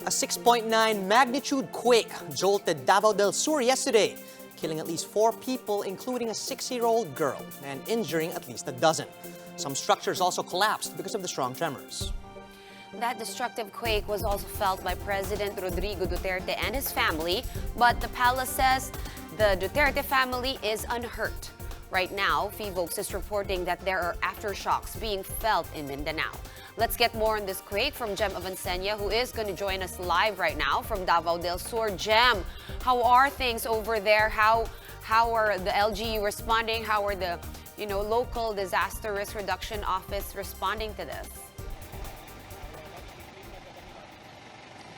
A 6.9 magnitude quake jolted Davao del Sur yesterday, killing at least 4 people, including a 6-year-old girl, and injuring at least a dozen. Some structures also collapsed because of the strong tremors. That destructive quake was also felt by President Rodrigo Duterte and his family, but the palace says the Duterte family is unhurt. Right now, PHIVOX is reporting that there are aftershocks being felt in Mindanao. Let's get more on this quake from Jem Avancenia, who is going to join us live right now from Davao del Sur. Jem, how are things over there? How are the LGU responding? How are the local disaster risk reduction office responding to this?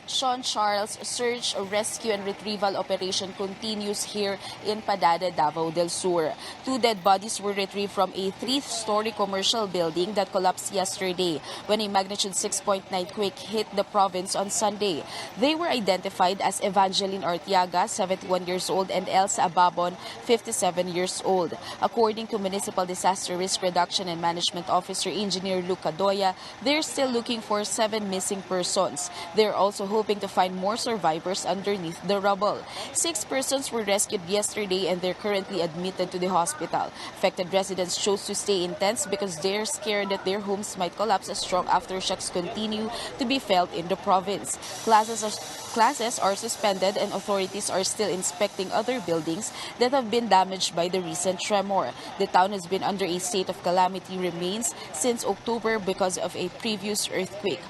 Sean Charles, search, rescue, and retrieval operation continues here in Padada, Davao del Sur. 2 dead bodies were retrieved from a 3-story commercial building that collapsed yesterday when a magnitude 6.9 quake hit the province on Sunday. They were identified as Evangeline Artiaga, 71 years old, and Elsa Ababon, 57 years old. According to Municipal Disaster Risk Reduction and Management Officer Engineer Luca Doya, they're still looking for 7 missing persons. They're also hoping to find more survivors underneath the rubble. 6 persons were rescued yesterday and they're currently admitted to the hospital. Affected residents chose to stay in tents because they're scared that their homes might collapse as strong aftershocks continue to be felt in the province. Classes are suspended and authorities are still inspecting other buildings that have been damaged by the recent tremor. The town has been under a state of calamity remains since October because of a previous earthquake.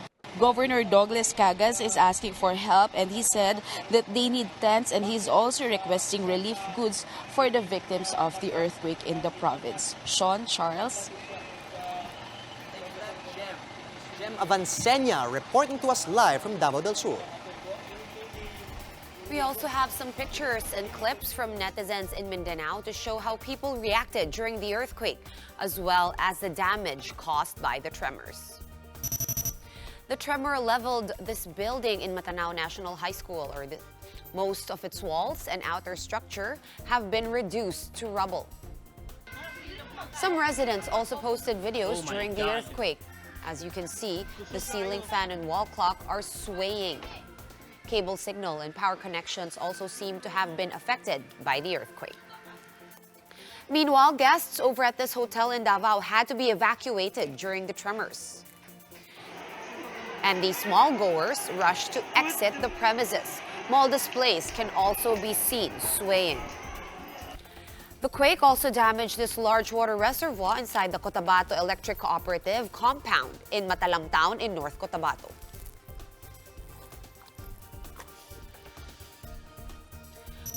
Governor Douglas Cagas is asking for help, and he said that they need tents, and he's also requesting relief goods for the victims of the earthquake in the province. Sean Charles. Jem Avancenia reporting to us live from Davao del Sur. We also have some pictures and clips from netizens in Mindanao to show how people reacted during the earthquake, as well as the damage caused by the tremors. The tremor leveled this building in Matanao National High School. Most of its walls and outer structure have been reduced to rubble. Some residents also posted videos during the earthquake. As you can see, the ceiling fan and wall clock are swaying. Cable signal and power connections also seem to have been affected by the earthquake. Meanwhile, guests over at this hotel in Davao had to be evacuated during the tremors. And the small goers rushed to exit the premises. Mall displays can also be seen swaying. The quake also damaged this large water reservoir inside the Cotabato Electric Cooperative compound in Matalang Town in North Cotabato.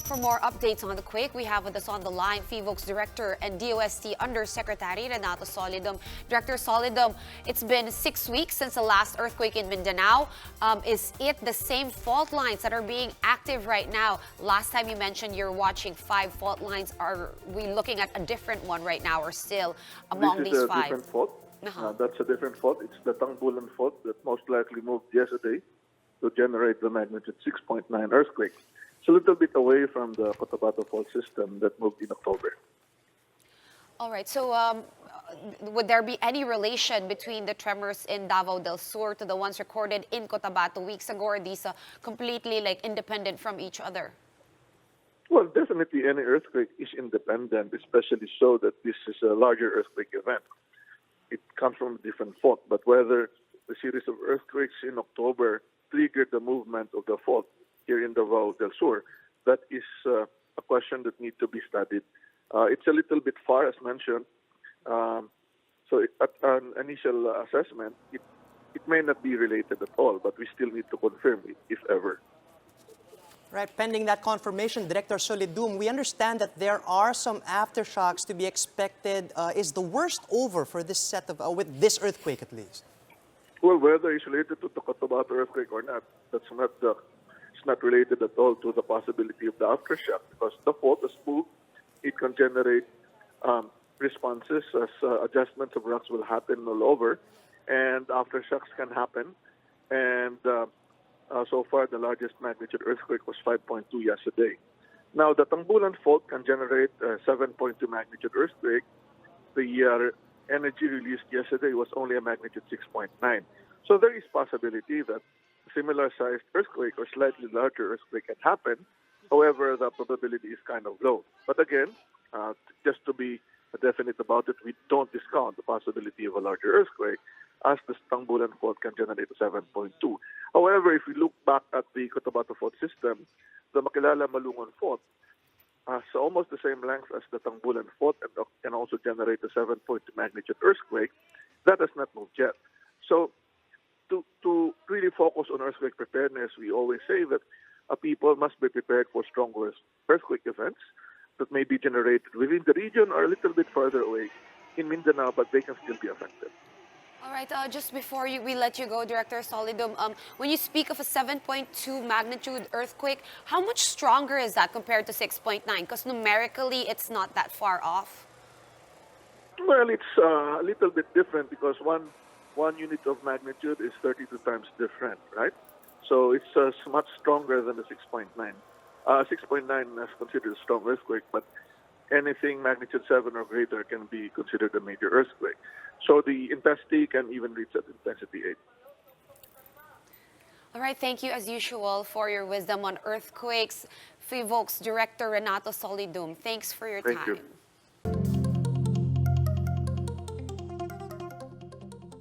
For more updates on the quake, we have with us on the line PHIVOX Director and DOST Undersecretary Renato Solidum. Director Solidum, it's been 6 weeks since the last earthquake in Mindanao. Is it the same fault lines that are being active right now? Last time you mentioned you're watching 5 fault lines. Are we looking at a different one right now or still among these 5? This is a different fault. That's a different fault. It's the Tangbulan fault that most likely moved yesterday to generate the magnitude 6.9 earthquake. It's a little bit away from the Cotabato fault system that moved in October. All right. So would there be any relation between the tremors in Davao del Sur to the ones recorded in Cotabato weeks ago? Or are these completely independent from each other? Well, definitely any earthquake is independent, especially so that this is a larger earthquake event. It comes from a different fault. But whether the series of earthquakes in October triggered the movement of the fault here in Davao del Sur, that is a question that needs to be studied. It's a little bit far, as mentioned. So at an initial assessment, it may not be related at all, but we still need to confirm it, if ever. Right, pending that confirmation, Director Solidum, we understand that there are some aftershocks to be expected. Is the worst over for this set of, with this earthquake at least? Well, whether it's related to the Cotabato earthquake or not, that's not related at all to the possibility of the aftershock, because the fault has moved. It can generate responses as adjustments of rocks will happen all over, and aftershocks can happen. And so far, the largest magnitude earthquake was 5.2 yesterday. Now, the Tangbulan fault can generate a 7.2 magnitude earthquake. The energy released yesterday was only a magnitude 6.9. So there is possibility that similar-sized earthquake or slightly larger earthquake can happen. However, the probability is kind of low. But again, just to be definite about it, we don't discount the possibility of a larger earthquake, as the Tangbulan fault can generate a 7.2. However, if we look back at the Cotabato fault system, the Makilala-Malungon fault has almost the same length as the Tangbulan fault and can also generate a 7.2 magnitude earthquake. That has not moved yet. So to really focus on earthquake preparedness, we always say that people must be prepared for stronger earthquake events that may be generated within the region or a little bit further away in Mindanao, but they can still be affected. All right, just before we let you go, Director Solidum, when you speak of a 7.2 magnitude earthquake, how much stronger is that compared to 6.9? Because numerically, it's not that far off. Well, it's a little bit different because one unit of magnitude is 32 times different, right? So it's much stronger than the 6.9. 6.9 is considered a strong earthquake, but anything magnitude 7 or greater can be considered a major earthquake. So the intensity can even reach at intensity 8. All right, thank you as usual for your wisdom on earthquakes. FIVOLC's Director Renato Solidum, thanks for your time. Thank you.